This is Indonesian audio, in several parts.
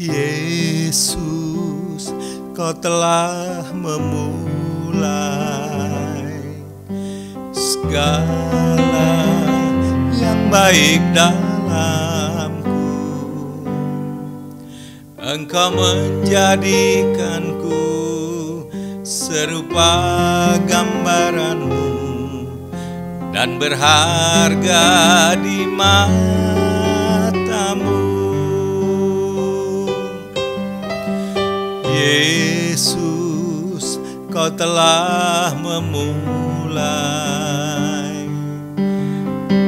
Yesus, Kau telah memulai segala yang baik dalamku. Engkau menjadikanku serupa gambaran-Mu dan berharga di mata-Mu. Yesus, Kau telah memulai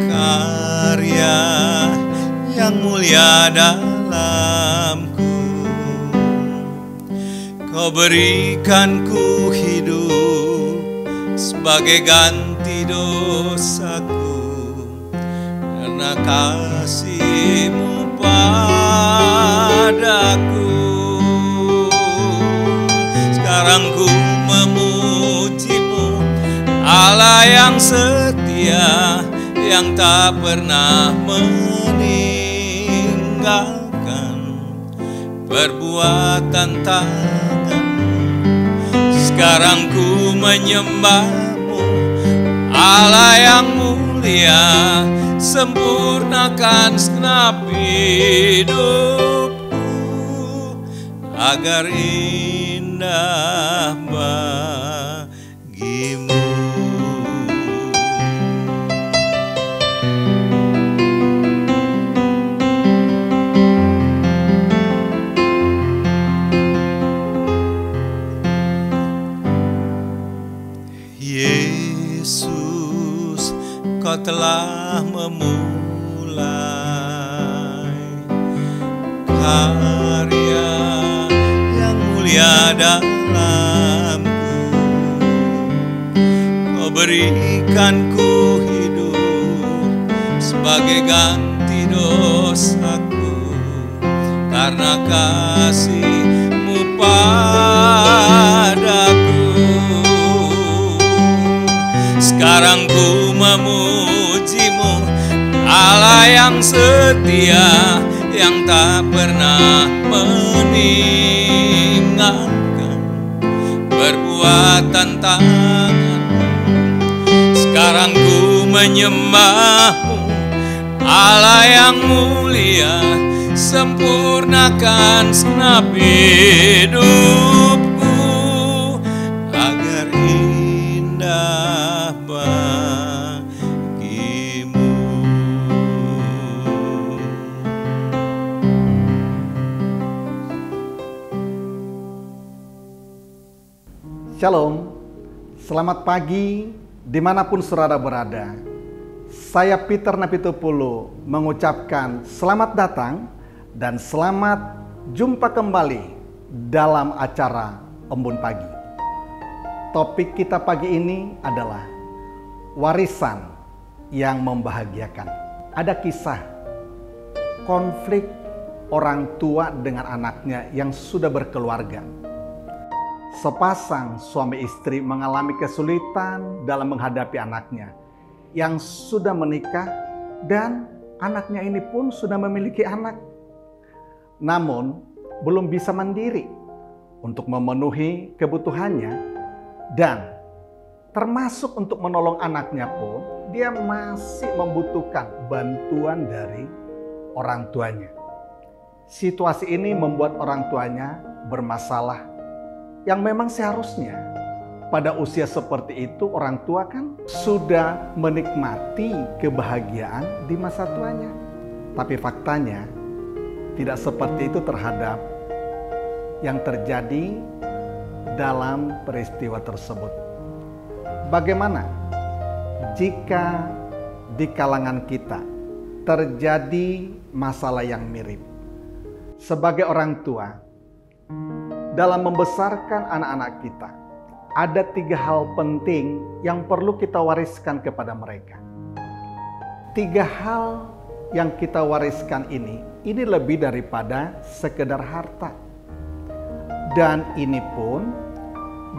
karya yang mulia dalamku. Kau berikanku hidup sebagai ganti dosaku, karena kasih-Mu padaku. Sekarang ku memuji-Mu, Allah yang setia, yang tak pernah meninggalkan perbuatan tangan-Mu. Sekarang ku menyembah-Mu, Allah yang mulia, sempurnakan segenap hidupku agar indah bagi-Mu. Yesus, Kau telah memulai karya yang mulia dalamku. Kau berikanku hidup sebagai ganti dosaku, karena kasih-Mu padaku. Sekarang ku memuji-Mu, Allah yang setia, yang tak pernah meninggalkan perbuatan tangan-Mu. Sekarang ku menyembah-Mu, Allah yang mulia, sempurnakan segenap hidupku agar indah bagi-Mu. Shalom, selamat pagi dimanapun saudara berada. Saya Peter Napitupulu mengucapkan selamat datang dan selamat jumpa kembali dalam acara Embun Pagi. Topik kita pagi ini adalah warisan yang membahagiakan. Ada kisah konflik orang tua dengan anaknya yang sudah berkeluarga. Sepasang suami istri mengalami kesulitan dalam menghadapi anaknya yang sudah menikah dan anaknya ini pun sudah memiliki anak. Namun belum bisa mandiri untuk memenuhi kebutuhannya dan termasuk untuk menolong anaknya pun dia masih membutuhkan bantuan dari orang tuanya. Situasi ini membuat orang tuanya bermasalah. Yang memang seharusnya pada usia seperti itu orang tua kan sudah menikmati kebahagiaan di masa tuanya. Tapi faktanya tidak seperti itu terhadap yang terjadi dalam peristiwa tersebut. Bagaimana jika di kalangan kita terjadi masalah yang mirip? Sebagai orang tua, dalam membesarkan anak-anak kita, ada 3 hal penting yang perlu kita wariskan kepada mereka. 3 hal yang kita wariskan ini lebih daripada sekedar harta. Dan ini pun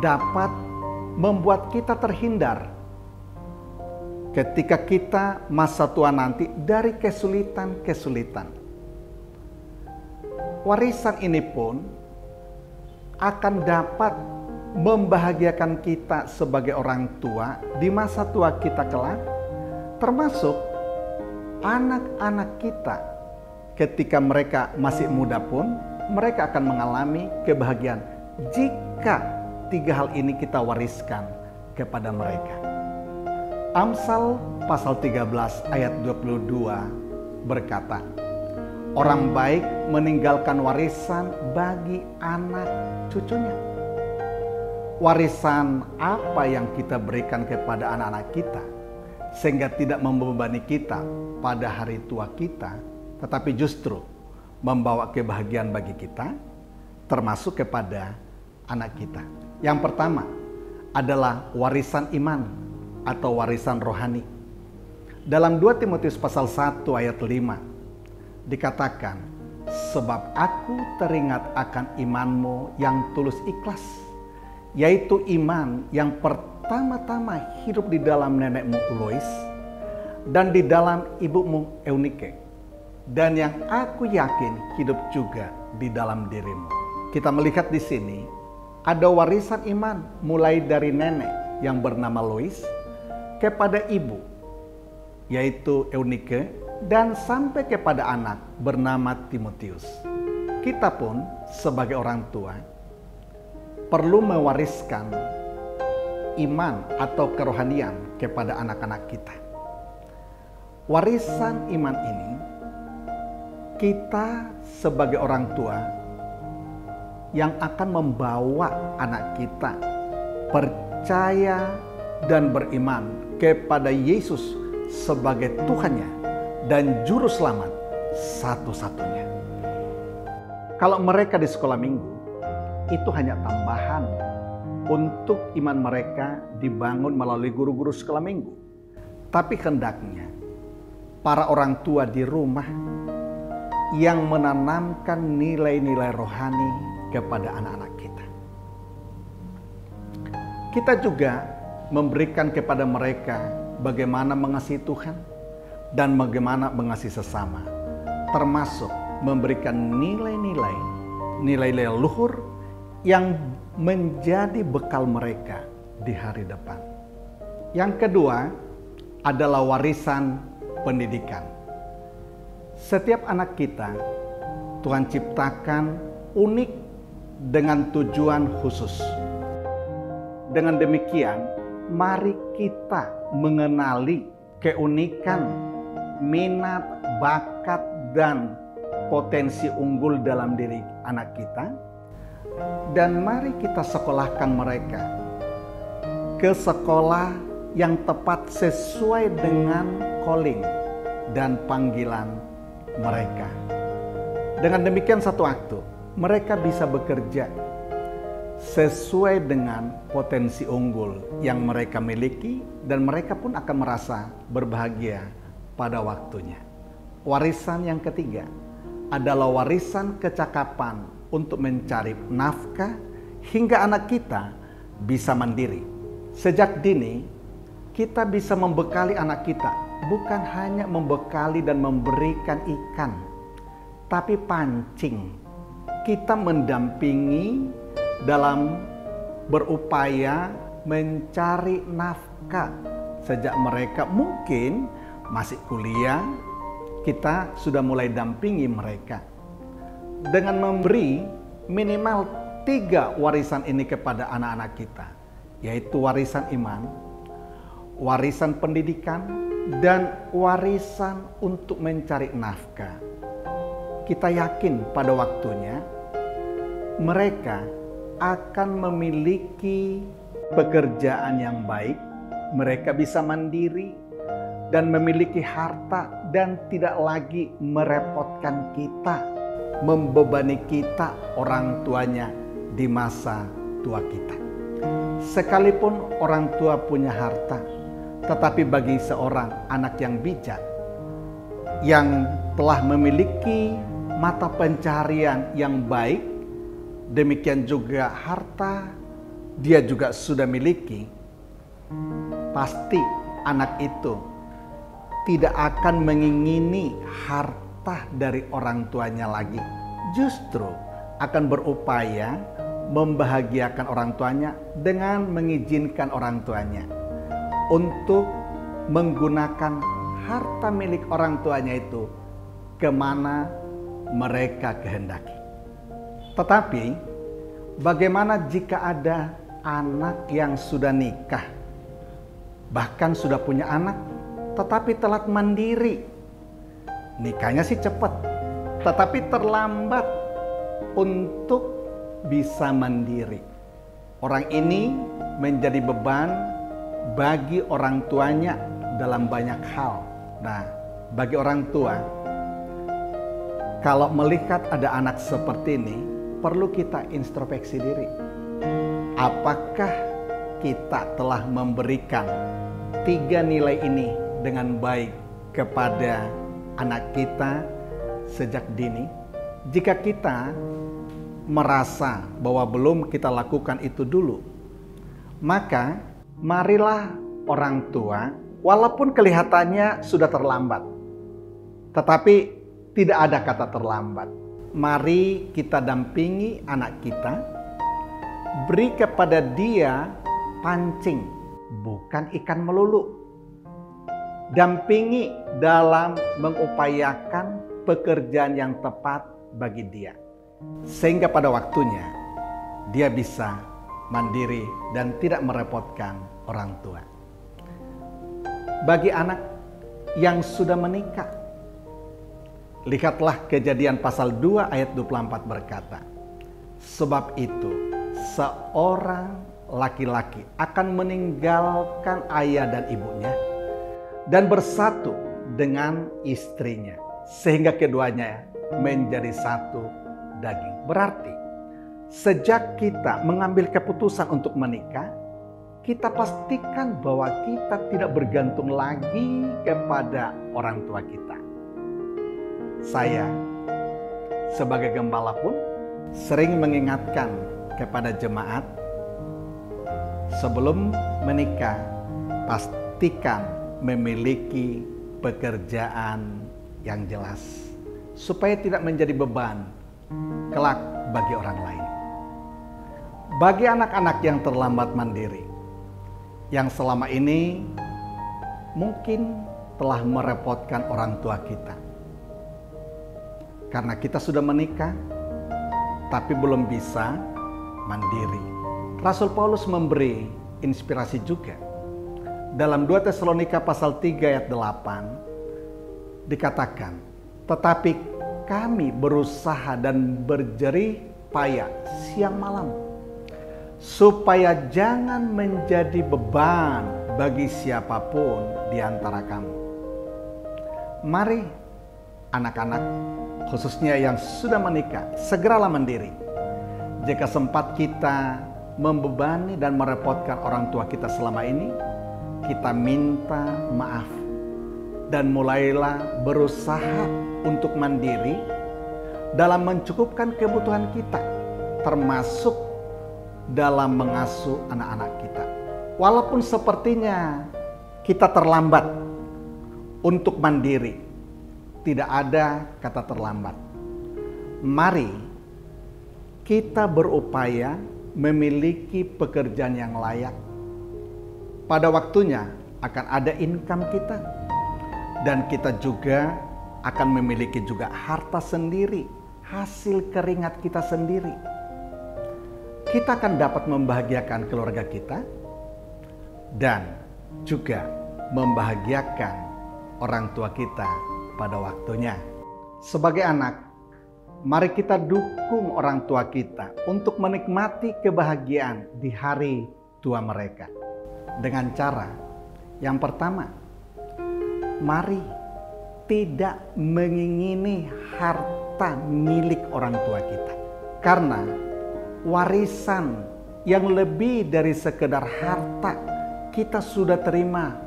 dapat membuat kita terhindar ketika kita masa tua nanti dari kesulitan-kesulitan. Warisan ini pun akan dapat membahagiakan kita sebagai orang tua di masa tua kita kelak, termasuk anak-anak kita. Ketika mereka masih muda pun, mereka akan mengalami kebahagiaan jika 3 hal ini kita wariskan kepada mereka. Amsal pasal 13 ayat 22 berkata, orang baik meninggalkan warisan bagi anak cucunya. Warisan apa yang kita berikan kepada anak-anak kita sehingga tidak membebani kita pada hari tua kita, tetapi justru membawa kebahagiaan bagi kita, termasuk kepada anak kita. Yang pertama adalah warisan iman atau warisan rohani. Dalam 2 Timotius pasal 1 ayat 5 dikatakan, sebab aku teringat akan imanmu yang tulus ikhlas, yaitu iman yang pertama-tama hidup di dalam nenekmu Lois dan di dalam ibumu Eunike, dan yang aku yakin hidup juga di dalam dirimu. Kita melihat di sini ada warisan iman mulai dari nenek yang bernama Lois kepada ibu, yaitu Eunike, dan sampai kepada anak bernama Timotius. Kita pun sebagai orang tua perlu mewariskan iman atau kerohanian kepada anak-anak kita. Warisan iman ini kita sebagai orang tua yang akan membawa anak kita percaya dan beriman kepada Yesus sebagai Tuhannya dan Juru Selamat satu-satunya. Kalau mereka di sekolah minggu, itu hanya tambahan untuk iman mereka dibangun melalui guru-guru sekolah minggu. Tapi hendaknya para orang tua di rumah yang menanamkan nilai-nilai rohani kepada anak-anak kita. Kita juga memberikan kepada mereka bagaimana mengasihi Tuhan dan bagaimana mengasihi sesama, termasuk memberikan nilai-nilai luhur yang menjadi bekal mereka di hari depan. Yang kedua adalah warisan pendidikan. Setiap anak kita Tuhan ciptakan unik dengan tujuan khusus. Dengan demikian, mari kita mengenali keunikan, minat, bakat, dan potensi unggul dalam diri anak kita, dan mari kita sekolahkan mereka ke sekolah yang tepat sesuai dengan calling dan panggilan mereka. Dengan demikian satu waktu mereka bisa bekerja sesuai dengan potensi unggul yang mereka miliki, dan mereka pun akan merasa berbahagia pada waktunya. Warisan yang ketiga adalah warisan kecakapan untuk mencari nafkah hingga anak kita bisa mandiri. Sejak dini kita bisa membekali anak kita, bukan hanya membekali dan memberikan ikan, tapi pancing. Kita mendampingi dalam berupaya mencari nafkah sejak mereka mungkin masih kuliah. Kita sudah mulai dampingi mereka dengan memberi minimal 3 warisan ini kepada anak-anak kita, yaitu warisan iman, warisan pendidikan, dan warisan untuk mencari nafkah. Kita yakin pada waktunya mereka akan memiliki pekerjaan yang baik, mereka bisa mandiri dan memiliki harta dan tidak lagi merepotkan kita, membebani kita orang tuanya di masa tua kita. Sekalipun orang tua punya harta, tetapi bagi seorang anak yang bijak, yang telah memiliki mata pencaharian yang baik, demikian juga harta dia juga sudah miliki, pasti anak itu tidak akan mengingini harta dari orang tuanya lagi. justru akan berupaya membahagiakan orang tuanya dengan mengizinkan orang tuanya untuk menggunakan harta milik orang tuanya itu kemana mereka kehendaki. Tetapi bagaimana jika ada anak yang sudah nikah, bahkan sudah punya anak, tetapi telat mandiri? Nikahnya sih cepat, tetapi terlambat untuk bisa mandiri. Orang ini menjadi beban bagi orang tuanya dalam banyak hal. Nah, bagi orang tua, kalau melihat ada anak seperti ini, perlu kita introspeksi diri. Apakah kita telah memberikan 3 nilai ini dengan baik kepada anak kita sejak dini? Jika kita merasa bahwa belum kita lakukan itu dulu, maka marilah orang tua, walaupun kelihatannya sudah terlambat, tetapi tidak ada kata terlambat. Mari kita dampingi anak kita, beri kepada dia pancing, bukan ikan melulu. Dampingi dalam mengupayakan pekerjaan yang tepat bagi dia, sehingga pada waktunya dia bisa mandiri dan tidak merepotkan orang tua. Bagi anak yang sudah menikah, lihatlah Kejadian pasal 2 ayat 24 berkata, sebab itu seorang laki-laki akan meninggalkan ayah dan ibunya dan bersatu dengan istrinya, sehingga keduanya menjadi satu daging. Berarti sejak kita mengambil keputusan untuk menikah, kita pastikan bahwa kita tidak bergantung lagi kepada orang tua kita. Saya sebagai gembala pun sering mengingatkan kepada jemaat, sebelum menikah pastikan memiliki pekerjaan yang jelas, supaya tidak menjadi beban kelak bagi orang lain. Bagi anak-anak yang terlambat mandiri, yang selama ini mungkin telah merepotkan orang tua kita, karena kita sudah menikah tapi belum bisa mandiri. Rasul Paulus memberi inspirasi juga. Dalam 2 Tesalonika pasal 3 ayat 8 dikatakan, tetapi kami berusaha dan berjerih payah siang malam, supaya jangan menjadi beban bagi siapapun di antara kamu. Mari anak-anak, khususnya yang sudah menikah, segeralah mandiri. Jika sempat kita membebani dan merepotkan orang tua kita selama ini, kita minta maaf dan mulailah berusaha untuk mandiri dalam mencukupkan kebutuhan kita, termasuk dalam mengasuh anak-anak kita. Walaupun sepertinya kita terlambat untuk mandiri, tidak ada kata terlambat. Mari kita berupaya memiliki pekerjaan yang layak. Pada waktunya akan ada income kita, dan kita juga akan memiliki juga harta sendiri, hasil keringat kita sendiri. Kita akan dapat membahagiakan keluarga kita dan juga membahagiakan orang tua kita pada waktunya. Sebagai anak, mari kita dukung orang tua kita untuk menikmati kebahagiaan di hari tua mereka. Dengan cara yang pertama, mari tidak mengingini harta milik orang tua kita. Karena warisan yang lebih dari sekedar harta kita sudah terima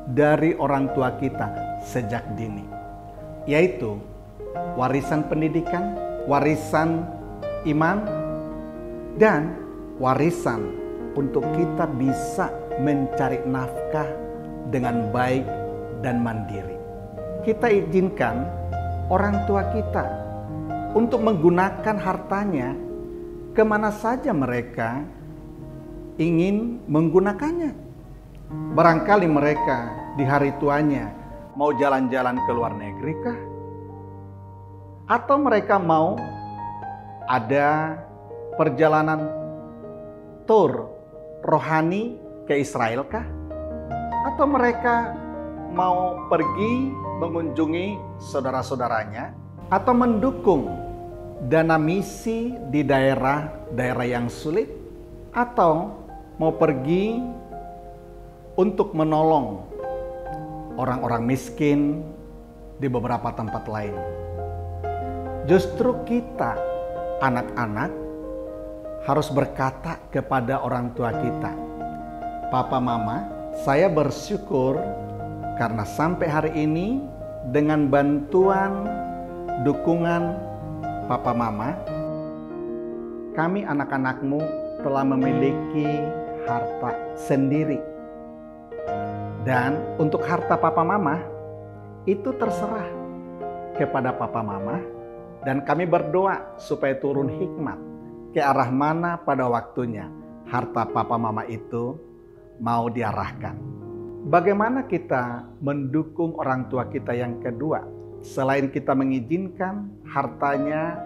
dari orang tua kita sejak dini, yaitu warisan pendidikan, warisan iman, dan warisan untuk kita bisa mencari nafkah dengan baik dan mandiri. Kita izinkan orang tua kita untuk menggunakan hartanya kemana saja mereka ingin menggunakannya. Barangkali mereka di hari tuanya mau jalan-jalan ke luar negeri kah? Atau mereka mau ada perjalanan tur rohani ke Israel kah? Atau mereka mau pergi mengunjungi saudara-saudaranya? Atau mendukung dana misi di daerah-daerah yang sulit? Atau mau pergi untuk menolong orang-orang miskin di beberapa tempat lain? Justru kita, anak-anak, harus berkata kepada orang tua kita, "Papa, Mama, saya bersyukur karena sampai hari ini dengan bantuan, dukungan Papa, Mama, kami anak-anakmu telah memiliki harta sendiri. Dan untuk harta Papa, Mama, itu terserah kepada Papa, Mama, dan kami berdoa supaya turun hikmat ke arah mana pada waktunya harta Papa, Mama itu mau diarahkan." Bagaimana kita mendukung orang tua kita yang kedua? Selain kita mengizinkan hartanya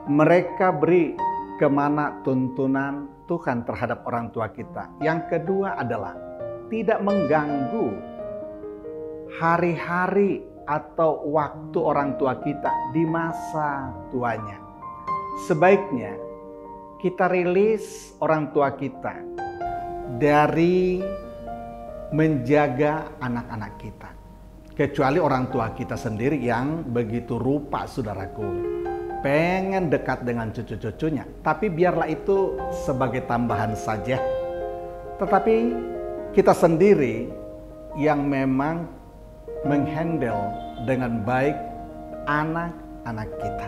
mereka beri kemana tuntunan Tuhan terhadap orang tua kita. Yang kedua adalah tidak mengganggu hari-hari atau waktu orang tua kita di masa tuanya. Sebaiknya kita rilis orang tua kita dari menjaga anak-anak kita. Kecuali orang tua kita sendiri yang begitu rupa, saudaraku, pengen dekat dengan cucu-cucunya. Tapi biarlah itu sebagai tambahan saja. Tetapi kita sendiri yang memang menghandle dengan baik anak-anak kita.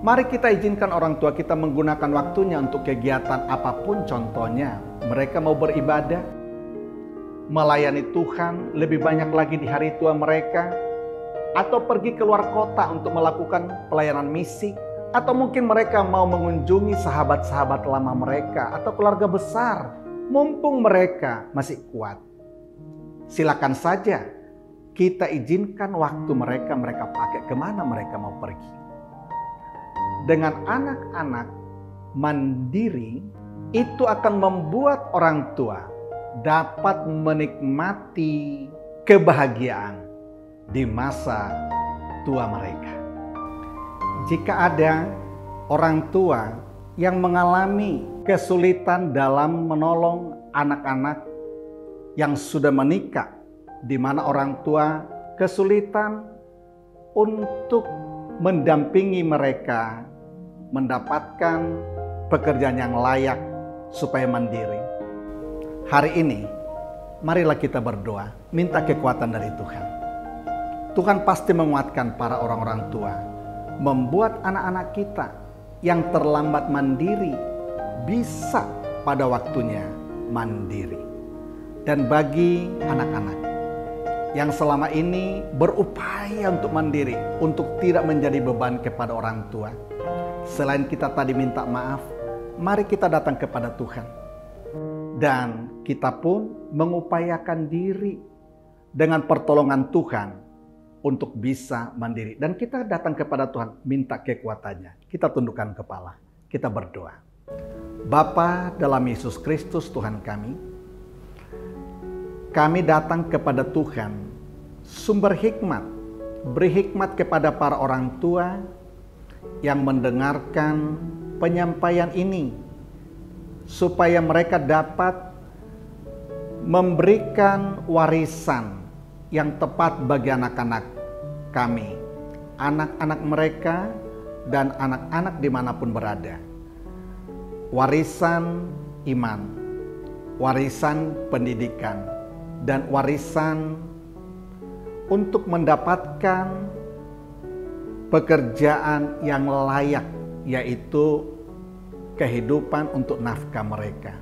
Mari kita izinkan orang tua kita menggunakan waktunya untuk kegiatan apapun, contohnya mereka mau beribadah, melayani Tuhan lebih banyak lagi di hari tua mereka, atau pergi keluar kota untuk melakukan pelayanan misi, atau mungkin mereka mau mengunjungi sahabat-sahabat lama mereka atau keluarga besar, mumpung mereka masih kuat. Silakan saja kita izinkan waktu mereka pakai kemana mereka mau pergi. Dengan anak-anak mandiri, itu akan membuat orang tua dapat menikmati kebahagiaan di masa tua mereka. Jika ada orang tua yang mengalami kesulitan dalam menolong anak-anak yang sudah menikah, di mana orang tua kesulitan untuk mendampingi mereka mendapatkan pekerjaan yang layak supaya mandiri. Hari ini, marilah kita berdoa, minta kekuatan dari Tuhan. Tuhan pasti menguatkan para orang-orang tua, membuat anak-anak kita yang terlambat mandiri bisa pada waktunya mandiri. Dan bagi anak-anak yang selama ini berupaya untuk mandiri, untuk tidak menjadi beban kepada orang tua, selain kita tadi minta maaf, mari kita datang kepada Tuhan. Dan kita pun mengupayakan diri dengan pertolongan Tuhan untuk bisa mandiri. Dan kita datang kepada Tuhan, minta kekuatannya. Kita tundukkan kepala, kita berdoa. Bapa dalam Yesus Kristus Tuhan kami datang kepada Tuhan, sumber hikmat. Beri hikmat kepada para orang tua yang mendengarkan penyampaian ini, supaya mereka dapat memberikan warisan yang tepat bagi anak-anak kami, anak-anak mereka dan anak-anak dimanapun berada. Warisan iman, warisan pendidikan, dan warisan untuk mendapatkan pekerjaan yang layak, yaitu kehidupan untuk nafkah mereka.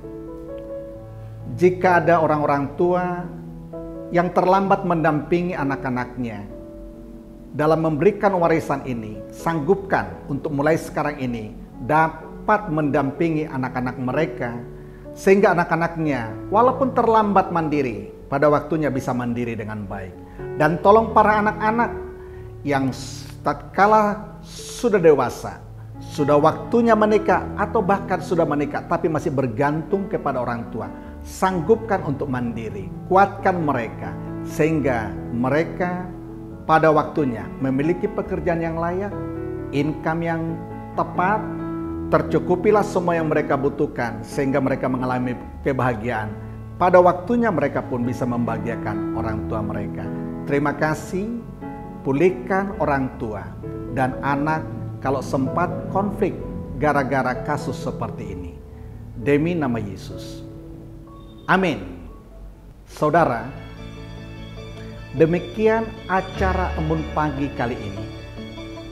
Jika ada orang-orang tua yang terlambat mendampingi anak-anaknya, dalam memberikan warisan ini, sanggupkan untuk mulai sekarang ini dapat mendampingi anak-anak mereka, sehingga anak-anaknya walaupun terlambat mandiri, pada waktunya bisa mandiri dengan baik. Dan tolong para anak-anak yang tatkala sudah dewasa, sudah waktunya menikah atau bahkan sudah menikah tapi masih bergantung kepada orang tua, sanggupkan untuk mandiri, kuatkan mereka sehingga mereka pada waktunya memiliki pekerjaan yang layak, income yang tepat, tercukupilah semua yang mereka butuhkan sehingga mereka mengalami kebahagiaan. Pada waktunya mereka pun bisa membahagiakan orang tua mereka. Terima kasih, pulihkan orang tua dan anak kalau sempat konflik gara-gara kasus seperti ini. Demi nama Yesus. Amin. Saudara, demikian acara Embun Pagi kali ini.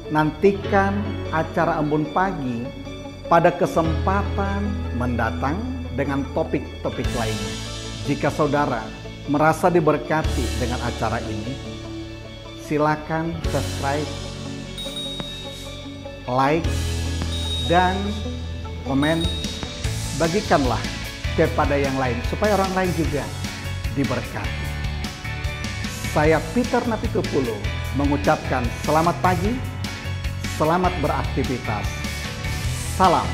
Nantikan acara Embun Pagi pada kesempatan mendatang dengan topik-topik lainnya. Jika saudara merasa diberkati dengan acara ini, silakan subscribe, like, dan komen. Bagikanlah kepada yang lain supaya orang lain juga diberkati. Saya Peter Napitupulu mengucapkan selamat pagi, selamat beraktivitas. Salam